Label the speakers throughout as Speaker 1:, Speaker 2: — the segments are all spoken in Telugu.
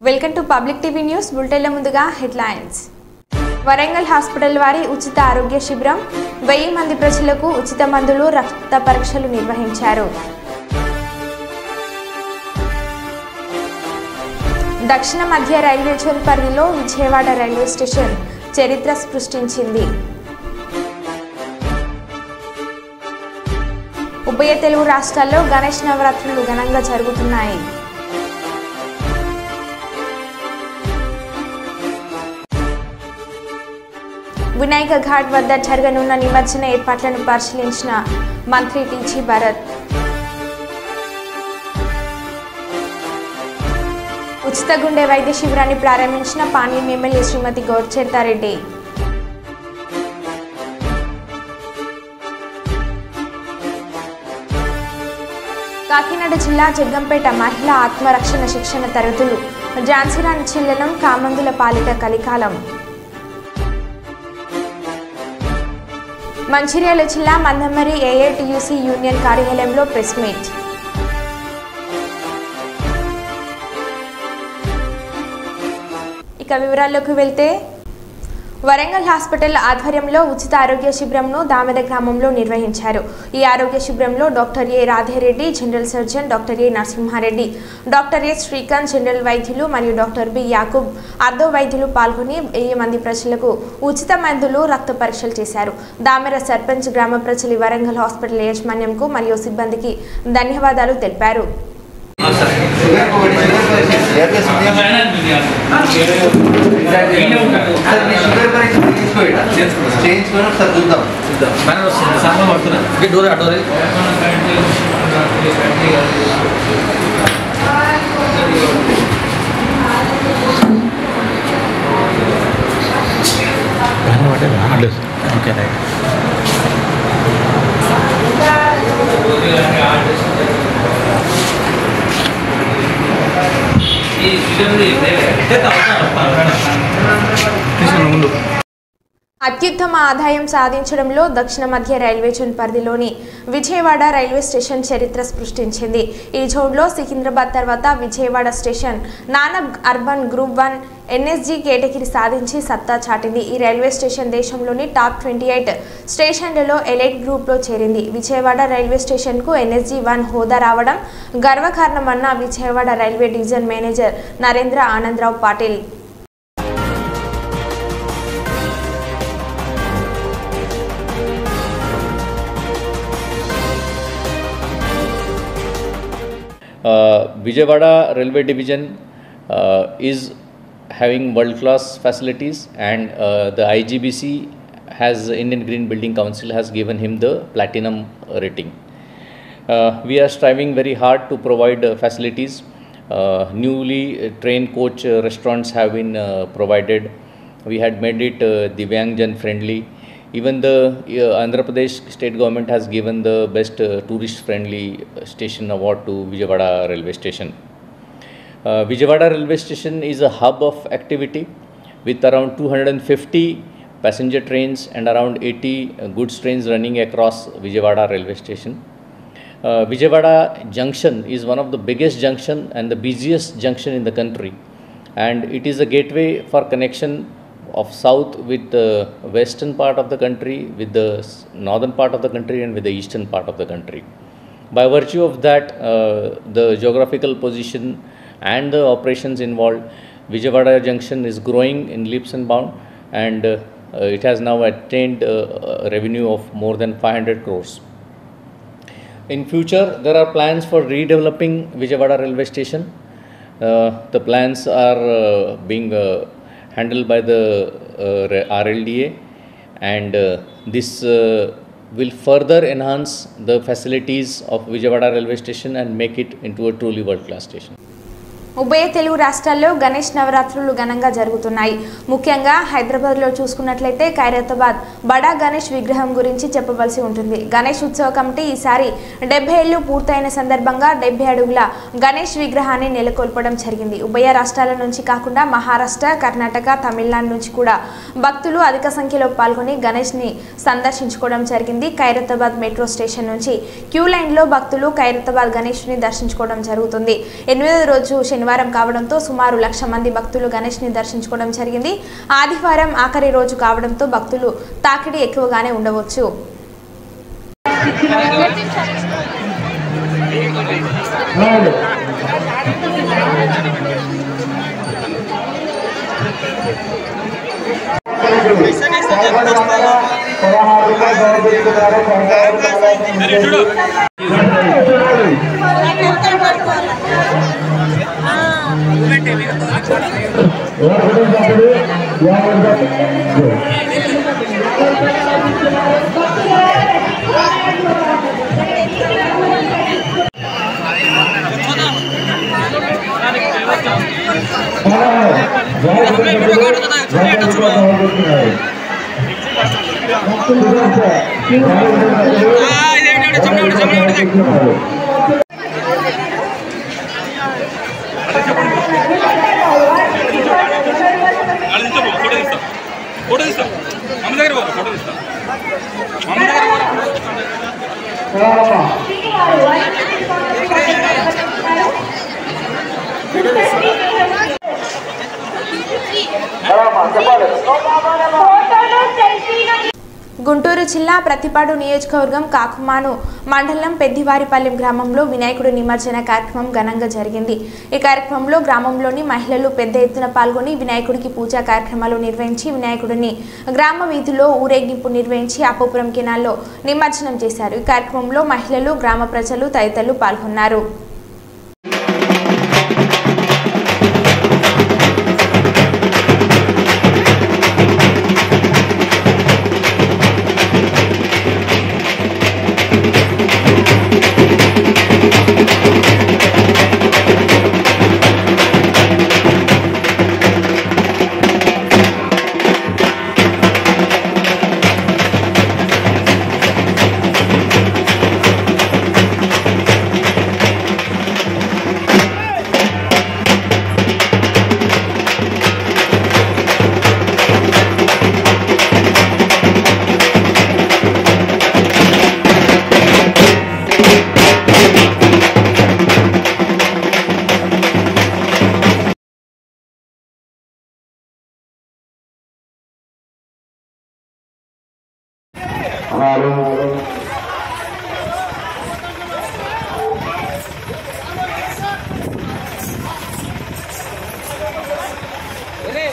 Speaker 1: Welcome to public TV news బులెటిన్ల ముందుగా హెడ్లైన్స్. వరంగల్ హాస్పిటల్ వారి ఉచిత ఆరోగ్య శిబిరం 1000 మంది ప్రజలకు ఉచిత మందులు రక్త పరీక్షలు నిర్వహించారు. దక్షిణ మధ్య రైల్వే జోన్ పరిధిలో విజయవాడ రైల్వే స్టేషన్ చరిత్ర సృష్టించింది. ఉభయ తెలుగు రాష్ట్రాల్లో గణేష్ నవరాత్రులు ఘనంగా జరుగుతున్నాయి. వినాయక ఘాట్ వద్ద జరగనున్న నిమజ్జన ఏర్పాట్లను పరిశీలించిన మంత్రి టీజీ భరత్. ఉచిత గుండె వైద్య శిబిరాన్ని ప్రారంభించిన పాణ్యం ఎమ్మెల్యే శ్రీమతి గౌడ్చేతారెడ్డి. కాకినాడ జిల్లా జగ్గంపేట మహిళా ఆత్మరక్షణ శిక్షణ తరగతులు ఝాన్సీరాణి చిల్లెలం కామందుల పాలిట కలికాలం. మంచిర్యాల జిల్లా మందమరి ఏఐటియుసి యూనియన్ కార్యాలయంలో ప్రెస్ మీట్. ఇక వివరాల్లోకి వెళ్తే వరంగల్ హాస్పిటల్ ఆధ్వర్యంలో ఉచిత ఆరోగ్య శిబిరంను దామెద గ్రామంలో నిర్వహించారు. ఈ ఆరోగ్య శిబిరంలో doctor A Radhe Reddy general surgeon, doctor A Narasimha Reddy, doctor A Srikanth general వైద్యులు మరియు డాక్టర్ బి యాకూబ్ ఆర్థో వైద్యులు పాల్గొని 1000 మంది ప్రజలకు ఉచిత మందులు రక్త పరీక్షలు చేశారు. దామెర సర్పంచ్ గ్రామ ప్రజలు వరంగల్ హాస్పిటల్ యాజమాన్యంకు మరియు సిబ్బందికి ధన్యవాదాలు తెలిపారు. అత్యుత్తమ ఆదాయం సాధించడంలో దక్షిణ మధ్య రైల్వే జోన్ పరిధిలోని విజయవాడ రైల్వే స్టేషన్ చరిత్ర సృష్టించింది. ఈ జోన్లో సికింద్రాబాద్ తర్వాత Vijayawada station non suburban group 1 NSG category సాధించి సత్తా చాటింది. ఈ రైల్వే స్టేషన్ దేశంలోని టాప్ 28 స్టేషన్లలో ఎలైట్ గ్రూప్లో చేరింది. విజయవాడ రైల్వే స్టేషన్కు ఎన్ఎస్జీ 1 హోదా రావడం గర్వకారణమన్న Vijayawada railway division manager Narendra Anandarao Patil.
Speaker 2: Vijayawada Railway Division is having world-class facilities, and the IGBC has Indian Green Building Council has given him the platinum rating. We are striving very hard to provide facilities. Newly trained coach restaurants have been provided. We had made it Divyangjan friendly. Even the Andhra Pradesh state government has given the best tourist friendly station award to Vijayawada railway station. Vijayawada railway station is a hub of activity with around 250 passenger trains and around 80 goods trains running across Vijayawada railway station. Vijayawada junction is one of the biggest junction and the busiest junction in the country, and it is a gateway for connection of south with the western part of the country, with the northern part of the country, and with the eastern part of the country. By virtue of that, the geographical position and the operations involved, Vijayawada junction is growing in leaps and bounds, and it has now attained a revenue of more than 500 crores. In future, there are plans for redeveloping Vijayawada railway station. The plans are being handled by the RLDA, and this will further enhance the facilities of Vijayawada railway station and make it into a truly world-class station.
Speaker 1: ఉభయ తెలుగు రాష్ట్రాల్లో గణేష్ నవరాత్రులు ఘనంగా జరుగుతున్నాయి. ముఖ్యంగా హైదరాబాద్లో చూసుకున్నట్లయితే ఖైరతాబాద్ బడా గణేష్ విగ్రహం గురించి చెప్పవలసి ఉంటుంది. గణేష్ ఉత్సవ కమిటీ ఈసారి 70 ఏళ్లు పూర్తయిన సందర్భంగా 70 అడుగుల గణేష్ విగ్రహాన్ని నెలకొల్పడం జరిగింది. ఉభయ రాష్ట్రాల నుంచి కాకుండా మహారాష్ట్ర, కర్ణాటక, తమిళనాడు నుంచి కూడా భక్తులు అధిక సంఖ్యలో పాల్గొని గణేష్ని సందర్శించుకోవడం జరిగింది. ఖైరతాబాద్ మెట్రో స్టేషన్ నుంచి క్యూ లైన్లో భక్తులు ఖైరతాబాద్ గణేష్ని దర్శించుకోవడం జరుగుతుంది. 8వ రోజు శనివారం శనివారం కావడంతో సుమారు 1,00,000 మంది భక్తులు గణేష్ని దర్శించుకోవడం జరిగింది. ఆదివారం ఆఖరి రోజు కావడంతో భక్తులు తాకిడి ఎక్కువగానే ఉండవచ్చు. గుంటూరు జిల్లా ప్రతిపాడు నియోజకవర్గం కాకుమాను మండలం పెద్దివారిపల్లెం గ్రామంలో వినాయకుడి నిమజ్జన కార్యక్రమం ఘనంగా జరిగింది. ఈ కార్యక్రమంలో గ్రామంలోని మహిళలు పెద్ద ఎత్తున పాల్గొని వినాయకుడికి పూజా కార్యక్రమాలు నిర్వహించి వినాయకుడిని గ్రామ వీధిలో ఊరేగింపు నిర్వహించి అప్పోపురం కెనాల్లో నిమజ్జనం చేశారు. ఈ కార్యక్రమంలో మహిళలు, గ్రామ ప్రజలు తదితరులు పాల్గొన్నారు.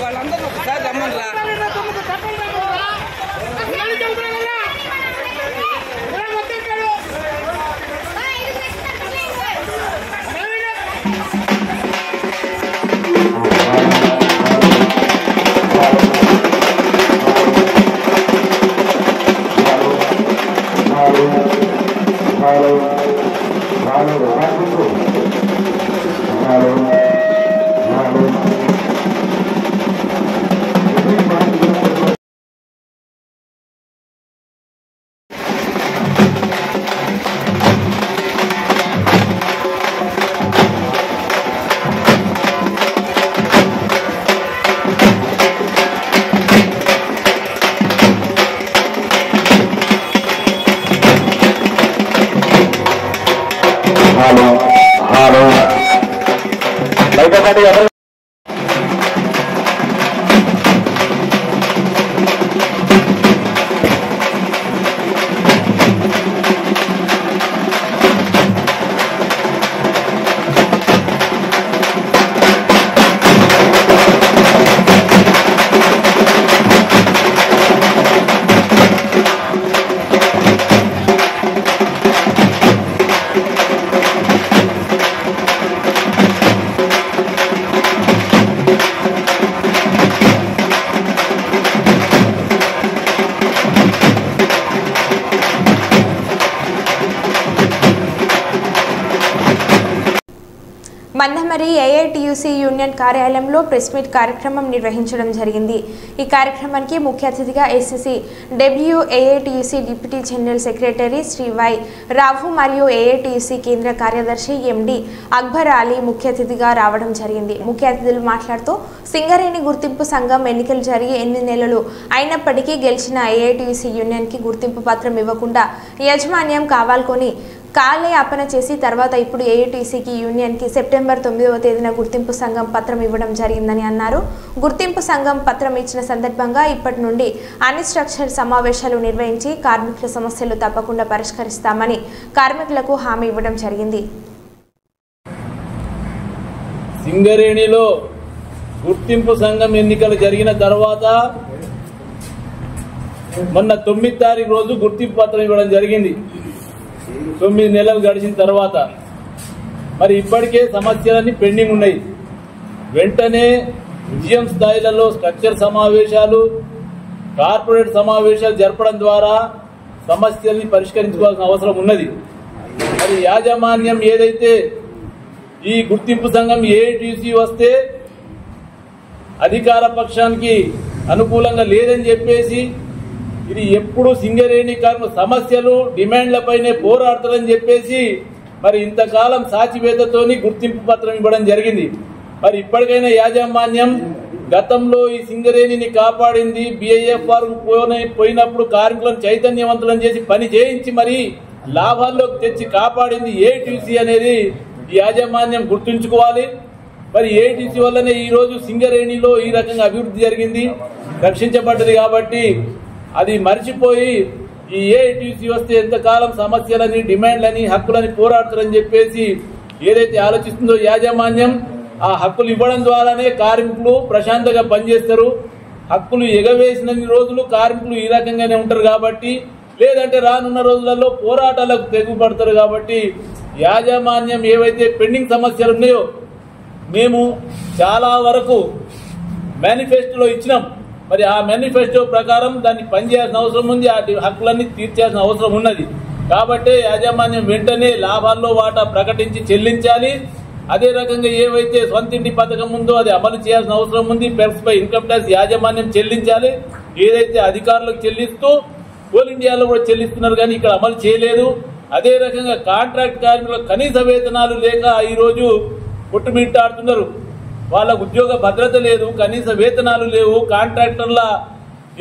Speaker 3: వాళ్ళందరూ ఒకసారి రమ్మన్లా
Speaker 1: మందమరి ఏఐటియుసి యూనియన్ కార్యాలయంలో ప్రెస్ మీట్ కార్యక్రమం నిర్వహించడం జరిగింది. ఈ కార్యక్రమానికి ముఖ్య అతిథిగా SCC AITUC deputy general secretary Shri Y Rao మరియు ఏఐటియుసి కేంద్ర కార్యదర్శి ఎండి అక్బర్ అలీ ముఖ్య అతిథిగా రావడం జరిగింది. ముఖ్య అతిథులు మాట్లాడుతూ సింగరేణి గుర్తింపు సంఘం ఎన్నికలు జరిగి 8 నెలలు అయినప్పటికీ గెలిచిన ఏఐటియుసి యూనియన్కి గుర్తింపు పత్రం ఇవ్వకుండా యాజమాన్యం కావాలని కాలయాపన చేసి తర్వాత ఇప్పుడు ఏఐటీసీకి యూనియన్కి సెప్టెంబర్ 9వ తేదీన గుర్తింపు సంఘం పత్రం ఇవ్వడం జరిగిందని అన్నారు. గుర్తింపు సంఘం పత్రం ఇచ్చిన సందర్భంగా ఇప్పటి నుండి అన్ని స్ట్రక్చర్ సమావేశాలు నిర్వహించి కార్మికుల సమస్యలు తప్పకుండా పరిష్కరిస్తామని కార్మికులకు హామీ ఇవ్వడం జరిగింది.
Speaker 4: సింగరేణిలో గుర్తింపు సంఘం ఎన్నికలు జరిగిన తర్వాత మొన్న 9వ తారీఖు రోజు గుర్తింపు పత్రం ఇవ్వడం జరిగింది. 9 నెలలు గడిచిన తర్వాత మరి ఇప్పటికే సమస్యలన్నీ పెండింగ్ ఉన్నాయి. వెంటనే జీఎం స్థాయిలలో స్ట్రక్చర్ సమావేశాలు, కార్పొరేట్ సమావేశాలు జరపడం ద్వారా సమస్యల్ని పరిష్కరించుకోవాల్సిన అవసరం ఉన్నది. మరి యాజమాన్యం ఏదైతే ఈ గుర్తింపు సంఘం ఏఐటీసీ వస్తే అధికార పక్షానికి అనుకూలంగా లేదని చెప్పేసి ఇది ఎప్పుడు సింగరేణి కార్మికుల సమస్యలు డిమాండ్లపైనే పోరాడతారని చెప్పేసి మరి ఇంతకాలం సాచివేతతోని గుర్తింపు పత్రం ఇవ్వడం జరిగింది. మరి ఇప్పటికైనా యాజమాన్యం గతంలో ఈ సింగరేణిని కాపాడింది, బిఐఎఫ్ఆర్ పోయినప్పుడు కార్మికులను చైతన్యవంతులను చేసి పని చేయించి మరి లాభాల్లోకి తెచ్చి కాపాడింది ఏఐటీసీ అనేది ఈ యాజమాన్యం గుర్తుంచుకోవాలి. మరి ఏఐటీసీ వల్లనే ఈ రోజు సింగరేణిలో ఈ రకంగా అభివృద్ధి జరిగింది, రక్షించబడ్డది. కాబట్టి అది మర్చిపోయి ఈ ఏఐటీసీ వస్తే ఎంతకాలం సమస్యలని, డిమాండ్లని, హక్కులని పోరాడతారని చెప్పేసి ఏదైతే ఆలోచిస్తుందో యాజమాన్యం, ఆ హక్కులు ఇవ్వడం ద్వారానే కార్మికులు ప్రశాంతంగా పనిచేస్తారు. హక్కులు ఎగవేసినన్ని రోజులు కార్మికులు ఈ రకంగానే ఉంటారు. కాబట్టి లేదంటే రానున్న రోజులలో పోరాటాలకు తెగుపడతారు. కాబట్టి యాజమాన్యం ఏవైతే పెండింగ్ సమస్యలు ఉన్నాయో మేము చాలా వరకు మేనిఫెస్టోలో ఇచ్చినాం. మరి ఆ మేనిఫెస్టో ప్రకారం దాన్ని పనిచేయాల్సిన అవసరం ఉంది, ఆ హక్కులన్నీ తీర్చాల్సిన అవసరం ఉన్నది. కాబట్టి యాజమాన్యం వెంటనే లాభాల్లో వాటా ప్రకటించి చెల్లించాలి. అదే రకంగా ఏవైతే సొంతింటి పథకం ఉందో అది అమలు చేయాల్సిన అవసరం ఉంది. పెర్స్పై ఇన్కమ్ ట్యాక్స్ యాజమాన్యం చెల్లించాలి. ఏదైతే అధికారులకు చెల్లిస్తూ కోల్ ఇండియాలో కూడా చెల్లిస్తున్నారు కానీ ఇక్కడ అమలు చేయలేదు. అదే రకంగా కాంట్రాక్ట్ కార్మికులకు కనీస వేతనాలు లేక ఈరోజు కొట్టుమిట్టాడుతున్నారు. వాళ్ళకు ఉద్యోగ భద్రత లేదు, కనీస వేతనాలు లేవు. కాంట్రాక్టర్ల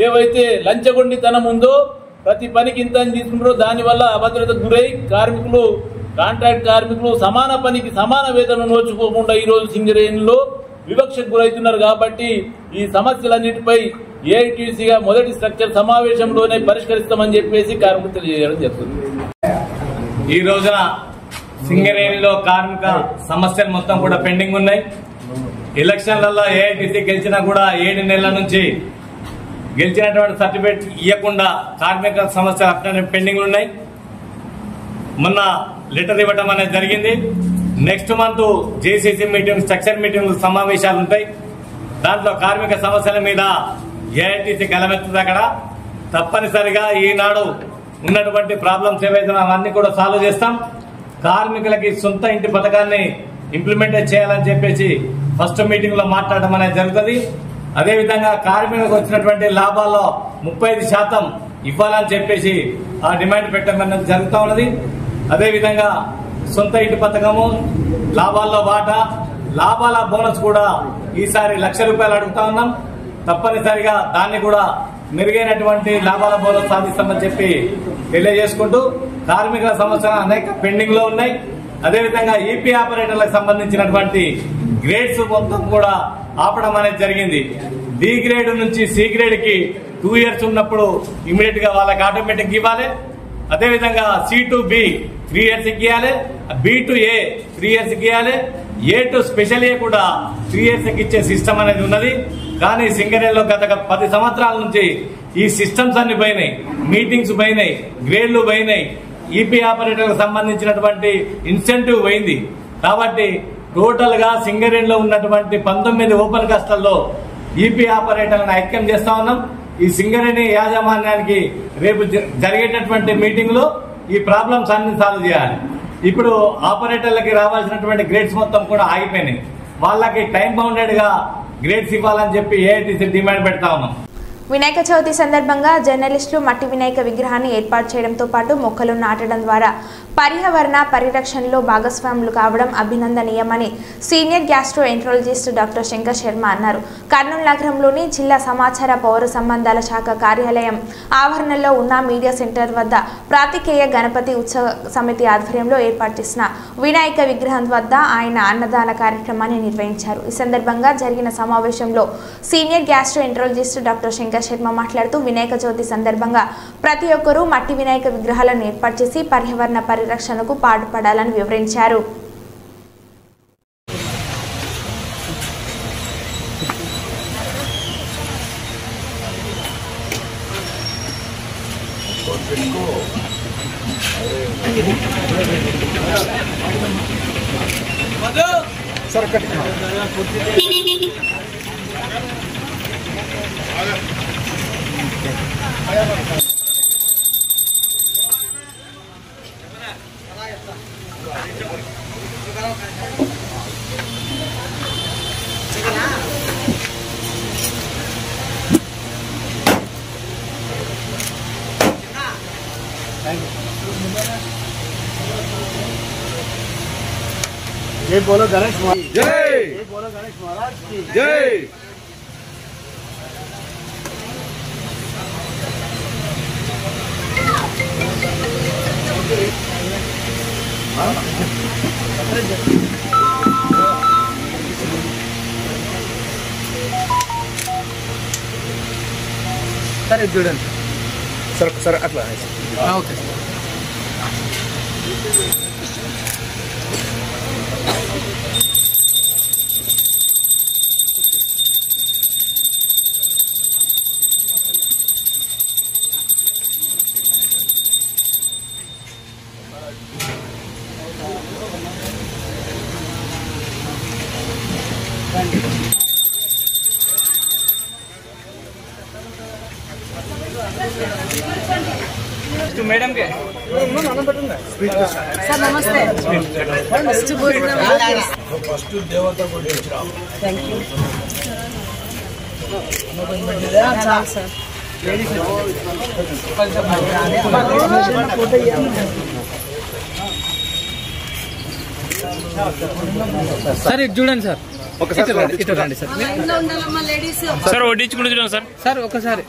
Speaker 4: ఏవైతే లంచగొండితనం ఉందో ప్రతి పనికి ఇంత తీసుకుంటారో దానివల్ల అభద్రతకు గురై కాంట్రాక్ట్ కార్మికులు సమాన పనికి సమాన వేతనం నోచుకోకుండా ఈరోజు సింగరేణిలో వివక్షకు గురవుతున్నారు. కాబట్టి ఈ సమస్యలన్నిటిపై ఏఐటీసీగా మొదటి స్ట్రక్చర్ సమావేశంలోనే పరిష్కరిస్తామని చెప్పేసి కార్మికులు తెలియజేయడం జరుగుతుంది.
Speaker 5: ఈ రోజున సింగరేణిలో కార్మిక సమస్యలు మొత్తం కూడా పెండింగ్ ఉన్నాయి. ఎలక్షన్లలో ఏఐటీసీ గెలిచినా కూడా 7 నెలల నుంచి గెలిచినటువంటి సర్టిఫికేట్ ఇవ్వకుండా కార్మిక సమస్యలు అట్లనే పెండింగ్ ఉన్నాయి. మొన్న లెటర్ ఇవ్వడం అనేది జరిగింది. Next month JCC meeting, structure meeting సమావేశాలు ఉంటాయి. దాంట్లో కార్మిక సమస్యల మీద ఏఐటీసీ గలమెత్తుంది. అక్కడ తప్పనిసరిగా ఈనాడు ఉన్నటువంటి ప్రాబ్లమ్స్ ఏవైతే అవన్నీ కూడా సాల్వ్ చేస్తాం. కార్మికులకి సొంత ఇంటి పథకాన్ని ఇంప్లిమెంట్ చేయాలని చెప్పేసి ఫస్ట్ మీటింగ్ లో మాట్లాడడం అనేది జరుగుతుంది. అదేవిధంగా కార్మికులకు వచ్చినటువంటి లాభాల్లో 35% ఇవ్వాలని చెప్పేసి ఆ డిమాండ్ పెట్టడం జరుగుతూ ఉన్నది. అదేవిధంగా సొంత ఇంటి పథకము, లాభాల్లో వాటా, లాభాల బోనస్ కూడా ఈసారి ₹1,00,000 అడుగుతా ఉన్నాం. తప్పనిసరిగా దాన్ని కూడా మెరుగైనటువంటి లాభాల బోనస్ సాధిస్తామని చెప్పి తెలియజేసుకుంటూ కార్మికుల సమస్యలు అనేక పెండింగ్ లో ఉన్నాయి. అదేవిధంగా ఈపీ ఆపరేటర్లకు సంబంధించినటువంటి గ్రేడ్స్ మొత్తం కూడా ఆపడం అనేది జరిగింది. డి గ్రేడ్ నుంచి సి గ్రేడ్ కి 2 years ఉన్నప్పుడు ఇమీడియట్ గా వాళ్ళకి ఆటోమేటిక్ ఇవ్వాలి. అదేవిధంగా సి టు బి 3 years ఇవ్వాలి, బి టు ఏ 3 years ఇవ్వాలి, ఏ టు స్పెషల్ ఏ కూడా 3 years ఇచ్చే సిస్టమ్ అనేది ఉన్నది. కానీ సింగరేణిలో గత 10 సంవత్సరాల నుంచి ఈ సిస్టమ్స్ అన్ని పోయినాయి, మీటింగ్స్ పోయినాయి, గ్రేడ్లు పోయినాయి, ఈపీ ఆపరేటర్లకు సంబంధించినటువంటి ఇన్సెంటివ్ పోయింది. కాబట్టి టోటల్ గా సింగరేణిలో ఉన్నటువంటి 19 ఓపెన్ కాస్ట్లలో ఈపీ ఆపరేటర్లను ఐక్యం చేస్తా ఉన్నాం. ఈ సింగరేణి యాజమాన్యానికి రేపు జరిగేటటువంటి మీటింగ్ లో ఈ ప్రాబ్లమ్స్ అన్ని సాల్వ్ చేయాలి. ఇప్పుడు ఆపరేటర్లకి రావాల్సినటువంటి గ్రేడ్స్ మొత్తం కూడా ఆగిపోయినాయి. వాళ్ళకి టైం బౌండెడ్ గా గ్రేడ్స్ ఇవ్వాలని చెప్పి ఏఐటీసీ డిమాండ్ పెడతా ఉన్నాం.
Speaker 1: వినాయక చవితి సందర్భంగా జర్నలిస్టులు మట్టి వినాయక విగ్రహాన్ని ఏర్పాటు చేయడంతో పాటు మొక్కలు నాటడం ద్వారా పర్యావరణ పరిరక్షణలో భాగస్వాములు కావడం అభినందనీయమని senior gastroenterologist doctor Shankar Sharma అన్నారు. కర్నూలు నగరంలోని జిల్లా సమాచార పౌర సంబంధాల శాఖ కార్యాలయం ఆవరణలో ఉన్న మీడియా సెంటర్ వద్ద ప్రాతికేయ గణపతి ఉత్సవ సమితి ఆధ్వర్యంలో ఏర్పాటు చేసిన వినాయక విగ్రహం వద్ద ఆయన అన్నదాన కార్యక్రమాన్ని నిర్వహించారు. ఈ సందర్భంగా జరిగిన సమావేశంలో senior gastroenterologist doctor Shankar Sharma మాట్లాడుతూ వినాయక చవితి సందర్భంగా ప్రతి ఒక్కరూ మట్టి వినాయక విగ్రహాలను ఏర్పాటు చేసి పర్యావరణ పరిరక్షణకు పాటుపడాలని వివరించారు.
Speaker 6: जय बोलो गणेश महाराज
Speaker 3: जय
Speaker 6: जय बोलो गणेश महाराज की
Speaker 3: जय
Speaker 6: सर जुड़न सर सर अट्ला ओके
Speaker 3: मैडम के
Speaker 7: सर नमस्ते
Speaker 6: फस्ट देवता को
Speaker 7: थैंक यू सर
Speaker 3: सर చూడండి సార్ ఒకసారి ఇటు రండి సార్
Speaker 7: లైన్లో ఉండాలమ్మా లేడీస్
Speaker 3: సార్ వడ్డించుకుంటూ చూడండి సార్ సార్ ఒకసారి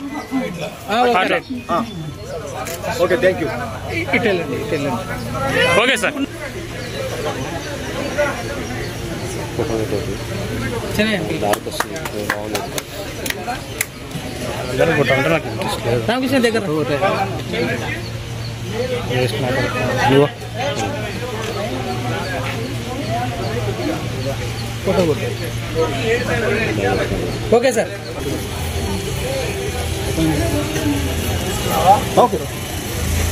Speaker 6: ओके थैंक यू
Speaker 3: ఇటు వెళ్ళండి ఓకే సార్ రామకృష్ణ దగ్గర ఓకే సార్
Speaker 6: ఓకే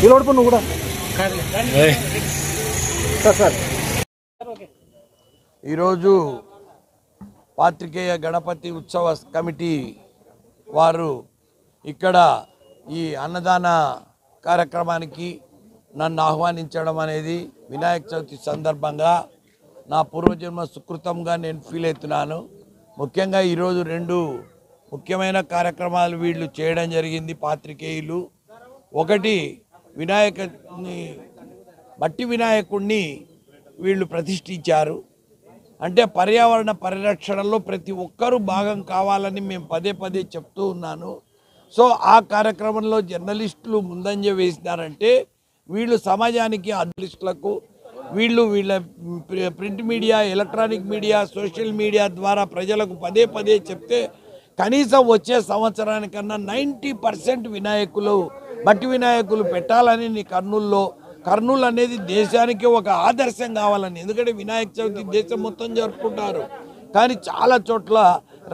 Speaker 6: ఈ లోడ్ పన్ను కూడా సార్ ఈరోజు పాత్రికేయ గణపతి ఉత్సవ కమిటీ వారు ఇక్కడ ఈ అన్నదాన కార్యక్రమానికి నన్ను ఆహ్వానించడం అనేది వినాయక చవితి సందర్భంగా నా పూర్వజన్మ సుకృతంగా నేను ఫీల్ అవుతున్నాను. ముఖ్యంగా ఈరోజు రెండు ముఖ్యమైన కార్యక్రమాలు వీళ్ళు చేయడం జరిగింది పాత్రికేయులు. ఒకటి మట్టి వినాయకుడిని వీళ్ళు ప్రతిష్ఠించారు. అంటే పర్యావరణ పరిరక్షణలో ప్రతి ఒక్కరూ భాగం కావాలని మేము పదే పదే చెప్తూ ఉన్నాను. సో ఆ కార్యక్రమంలో జర్నలిస్టులు ముందంజ వేసినారంటే వీళ్ళు సమాజానికి జర్నలిస్టులకు వీళ్ళ print media, electronic media, social media ద్వారా ప్రజలకు పదే పదే చెప్తే కనీసం వచ్చే సంవత్సరానికన్నా 90% మట్టి వినాయకులు పెట్టాలని కర్నూలు అనేది దేశానికి ఒక ఆదర్శం కావాలని. ఎందుకంటే వినాయక చవితి దేశం మొత్తం జరుపుకుంటారు, కానీ చాలా చోట్ల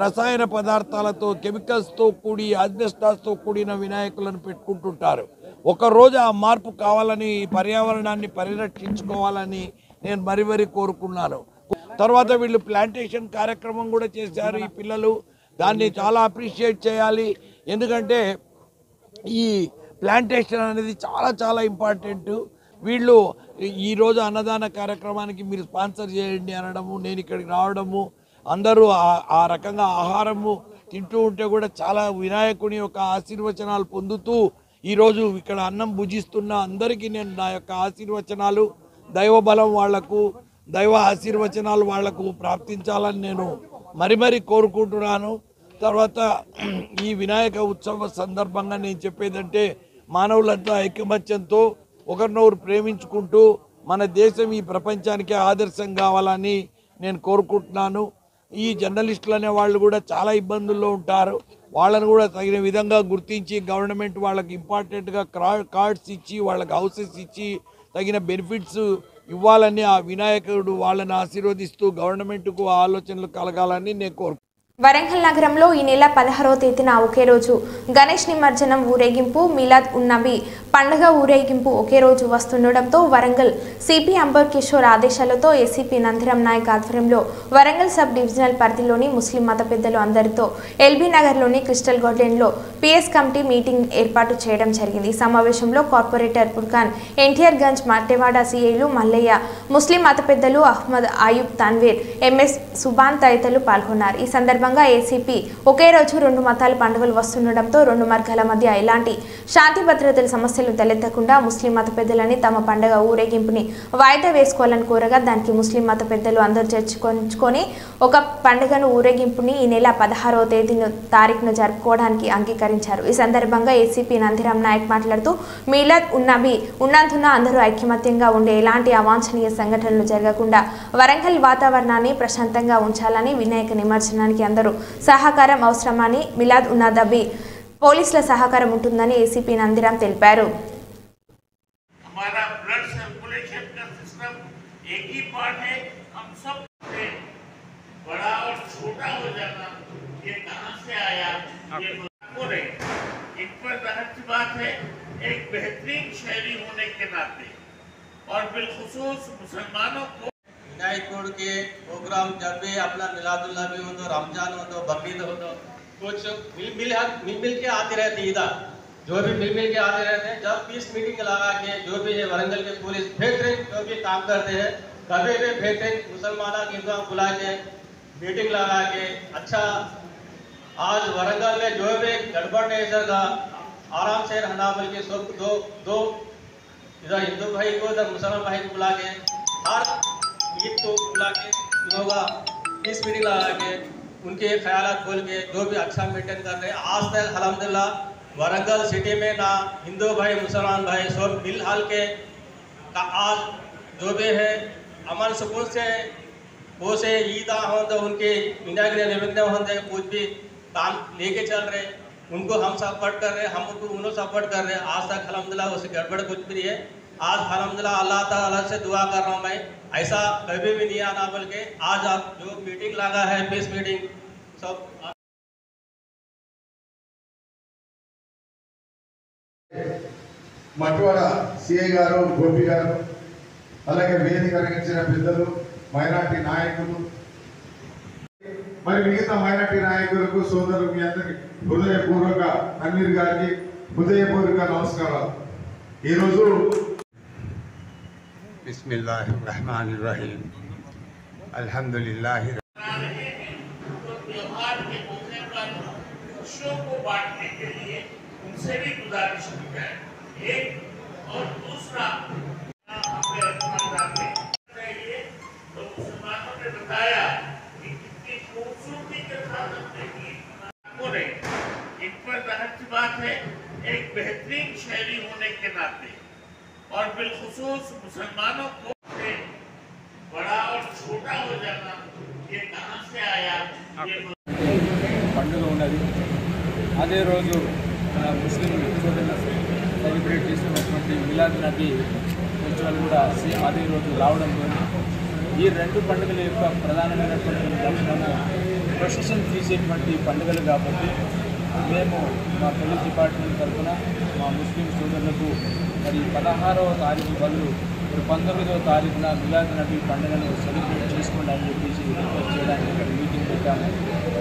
Speaker 6: రసాయన పదార్థాలతో, కెమికల్స్తో కూడి, ఆస్బెస్టాస్తో కూడిన వినాయకులను పెట్టుకుంటుంటారు. ఒకరోజు ఆ మార్పు కావాలని, పర్యావరణాన్ని పరిరక్షించుకోవాలని నేను మరీ కోరుకున్నాను. తర్వాత వీళ్ళు ప్లాంటేషన్ కార్యక్రమం కూడా చేశారు. ఈ పిల్లలు దాన్ని చాలా అప్రిషియేట్ చేయాలి. ఎందుకంటే ఈ ప్లాంటేషన్ అనేది చాలా ఇంపార్టెంట్. వీళ్ళు ఈరోజు అన్నదాన కార్యక్రమానికి మీరు స్పాన్సర్ చేయండి అనడము, నేను ఇక్కడికి రావడము, అందరూ ఆ రకంగా ఆహారము తింటూ ఉంటే కూడా చాలా వినాయకుని యొక్క ఆశీర్వచనాలు పొందుతూ ఈరోజు ఇక్కడ అన్నం భుజిస్తున్న అందరికీ నేను నా యొక్క ఆశీర్వచనాలు, దైవబలం వాళ్లకు, దైవ ఆశీర్వచనాలు వాళ్లకు ప్రాప్తించాలని నేను మరీ కోరుకుంటున్నాను. తర్వాత ఈ వినాయక ఉత్సవ సందర్భంగా నేను చెప్పేదంటే మానవులంతా ఐకమత్యంతో ఒకరినొకరు ప్రేమించుకుంటూ మన దేశం ఈ ప్రపంచానికి ఆదర్శం కావాలని నేను కోరుకుంటున్నాను. ఈ జర్నలిస్టులు అనే వాళ్ళు కూడా చాలా ఇబ్బందుల్లో ఉంటారు. వాళ్ళను కూడా తగిన విధంగా గుర్తించి గవర్నమెంట్ వాళ్ళకి ఇంపార్టెంట్గా కార్డ్స్ ఇచ్చి వాళ్ళకి హౌసెస్ ఇచ్చి తగిన బెనిఫిట్స్ ఇవ్వాలని ఆ వినాయకుడు వాళ్ళని ఆశీర్వదిస్తూ గవర్నమెంట్కు ఆలోచనలు కలగాలని నేను కోరుకుంటున్నాను.
Speaker 1: వరంగల్ నగరంలో ఈ నెల 16వ తేదీన ఒకే రోజు గణేష్ నిమజ్జనం ఊరేగింపు, మిలాద్ ఉన్ నబీ పండుగ ఊరేగింపు ఒకే రోజు వస్తుండటంతో వరంగల్ సిపి అంబర్ కిషోర్ ఆదేశాలతో ఏసీపీ నందిరామ్ నాయక్ ఆధ్వర్యంలో వరంగల్ సబ్ డివిజనల్ పరిధిలోని ముస్లిం మత పెద్దలు అందరితో ఎల్బీ నగర్లోని క్రిస్టల్ గార్డెన్లో పిఎస్ కమిటీ మీటింగ్ ఏర్పాటు చేయడం జరిగింది. ఈ సమావేశంలో కార్పొరేటర్ పుర్ఖాన్, ఎన్టీఆర్ గంజ్, మట్టెవాడ సిఐలు మల్లయ్య, ముస్లిం మత పెద్దలు అహ్మద్, ఆయుబ్, తన్వీర్, ఎంఎస్ సుబాన్ తదితరులు పాల్గొన్నారు. ఈ సందర్భంగా ఏసీపీ ఒకే రోజు రెండు మతాల పండుగలు వస్తుండటంతో రెండు వర్గాల మధ్య ఎలాంటి శాంతి భద్రతల సమస్యలు తలెత్తకుండా ముస్లిం మత పెద్దలని తమ పండుగ ఊరేగింపుని వాయిదా వేసుకోవాలని కోరగా దానికి ముస్లిం మత పెద్దలు అందరూ చర్చించుకొని ఒక పండుగను ఊరేగింపుని ఈ నెల 16వ తారీఖున జరుపుకోవడానికి అంగీకరించారు. ఈ సందర్భంగా ఏసీపీ నందిరామ్ నాయక్ మాట్లాడుతూ మీలాద్ ఉన్ నబీ ఉన్నందున అందరూ ఐకమత్యంగా ఉండే ఎలాంటి అవాంఛనీయ సంఘటనలు జరగకుండా వరంగల్ వాతావరణాన్ని ప్రశాంతంగా ఉంచాలని, వినాయక నిమజ్జనానికి అందరూ సహకారం అవసరమని, మిలాద్ ఉన్ నబీ పోలీసుల సహకారం ఉంటుందని ఏసీపీ నందిరామ్ తెలిపారు.
Speaker 8: एक बेहतरीन शहरी होने के नाते और बिलखुसूस मुसलमानों को विनायक के प्रोग्राम जब भी अपना मिलादुल नबी हो तो रमजान हो तो बकरीद हो तो कुछ मिल के आते रहते, इधर जो भी मिल के आते रहते हैं। जब पीस मीटिंग लगा के जो भी वरंगल के पुलिस बेहतरीन जो भी काम करते हैं, कभी भी बेहतरीन मुसलमानों की बुला के मीटिंग लगा के अच्छा आज वरंगल में जो भी गड़बड़ नहीं सका आराम से रहना, बल्कि सब दो इधर हिंदू भाई को इधर मुसलमान भाई को बुला के हर ईद को बुला के होगा पीस मीटिंग लगा के उनके ख्यालात बोल के जो भी अच्छा मेंटेन कर रहे हैं। आज तक अल्हम्दुलिल्लाह वरंगल सिटी में ना हिंदू भाई मुसलमान भाई सब मिलहाल के का आज जो भी है अमन सुकून से वो से ईद हो तो उनके विनायक निमित्त होते कुछ भी काम लेके चल रहे, उनको हम सपोर्ट कर रहे हैं, हम उनको सपोर्ट कर रहे हैं। आज तक अल्हम्दुलिल्लाह उसे गड़बड़ कुछ भी नहीं है। आज अल्हम्दुलिल्लाह अल्लाह ताला से दुआ कर रहा हूँ मैं, ऐसा कभी भी नहीं आना, बल्कि आज आप जो मीटिंग लगा है पीस मीटिंग सब
Speaker 9: మట్వాడ సిఐ గారు, గోపి గారు, అలాగే వేదిక రంగించిన పెద్దలు, మైనార్టీ నాయకులు, మరి మిగతా మైనార్టీ నాయకులకు, సోదరులకు మీ అందరికి హృదయపూర్వక అమీర్ గారికి హృదయపూర్వక నమస్కారాలు. ఈరోజు
Speaker 10: बिस्मिल्लाहिर रहमानिर रहीम अल्हम्दुलिल्लाहि
Speaker 8: त्योहार के मौके पर खुशियों को बांटने के लिए उनसे भी गुजारिश की जाए। एक और दूसरा तो मुसलमानों ने बताया कि कितनी खूबसूरती के साथ इन पर दहक बात है। एक बेहतरीन शहरी होने के नाते और बिलखुसूस मुसलमानों को बड़ा और छोटा हो जाना ये कहाँ से आया, ये
Speaker 3: పండుగ ఉన్నది. అదే రోజు ముస్లిం సోదరులు సెలబ్రేట్ చేస్తున్నటువంటి మిలాద్ నబీ ఫెస్టివల్ కూడా అదే రోజు రావడం జరిగింది. ఈ రెండు పండుగల యొక్క ప్రధానమైనటువంటి లక్షణము ప్రొసెషన్ తీసేటువంటి పండుగలు కాబట్టి మేము మా పోలీస్ డిపార్ట్మెంట్ తరఫున మా ముస్లిం సోదరులకు మరి 16వ తారీఖు బదులు 19వ తారీఖున మిలాద్ నబీ పండుగను సెలబ్రేట్ చేసుకోండి అని చెప్పేసి రిక్వెస్ట్ చేయడానికి ఇక్కడ మీటింగ్ పెట్టాము.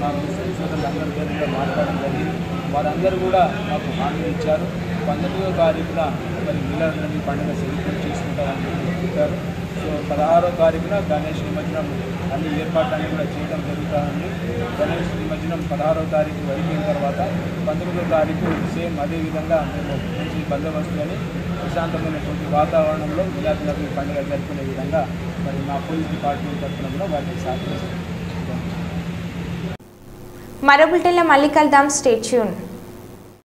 Speaker 3: మా ముస్లిం సోదరులందరితో కూడా మాట్లాడడం జరిగింది. వారందరూ కూడా మాకు హామీ ఇచ్చారు. 19వ తారీఖున మరి మిలాద్ నబీ పండుగ సెలబ్రేట్ చేసుకుంటారని చెప్పారు. సో సో 16వ తారీఖున గణేష్ నిమజ్జనం అన్ని ఏర్పాట్లన్నీ కూడా చేయడం జరుగుతుంది. గణేష్ నిమజ్జనం 16వ తారీఖు అయిపోయిన తర్వాత 19వ తారీఖు సేమ్ అదేవిధంగా మేము మంచి బందోబస్తు అని ప్రశాంతమైనటువంటి వాతావరణంలో మిలాద్ నబీ పండుగ జరుపుకునే విధంగా మరి మా పోలీస్ డిపార్ట్మెంట్ తరఫున కూడా వాటిని సహకరిస్తాం.
Speaker 1: మరో బులెటిన్లో మళ్ళీ కలుద్దాం. Stay tune.